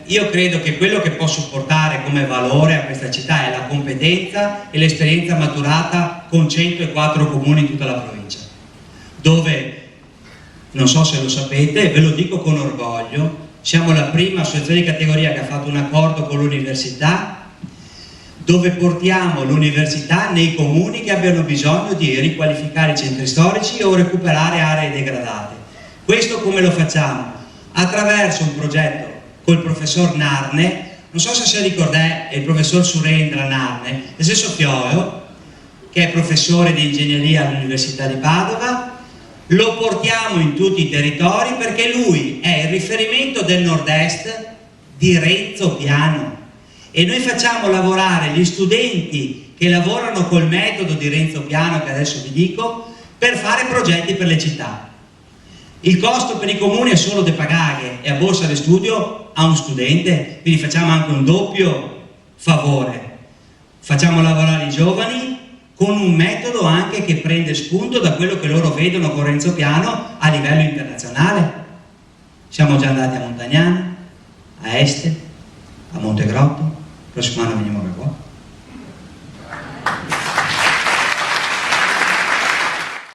io credo che quello che posso portare come valore a questa città è la competenza e l'esperienza maturata con 104 comuni in tutta la provincia, dove, non so se lo sapete, ve lo dico con orgoglio, siamo la prima associazione di categoria che ha fatto un accordo con l'università, dove portiamo l'università nei comuni che abbiano bisogno di riqualificare i centri storici o recuperare aree degradate. Questo come lo facciamo? Attraverso un progetto col professor Narne, non so se ricordate, il professor Surendra Narne, nel senso Fioio, che è professore di ingegneria all'Università di Padova. Lo portiamo in tutti i territori perché lui è il riferimento del nord-est di Renzo Piano e noi facciamo lavorare gli studenti che lavorano col metodo di Renzo Piano, che adesso vi dico, per fare progetti per le città. Il costo per i comuni è solo de pagare e a borsa di studio a un studente, quindi facciamo anche un doppio favore. Facciamo lavorare i giovani con un metodo anche che prende spunto da quello che loro vedono con Renzo Piano a livello internazionale. Siamo già andati a Montagnana, a Este, a Montegrotto, prossimo anno veniamo a Gagò.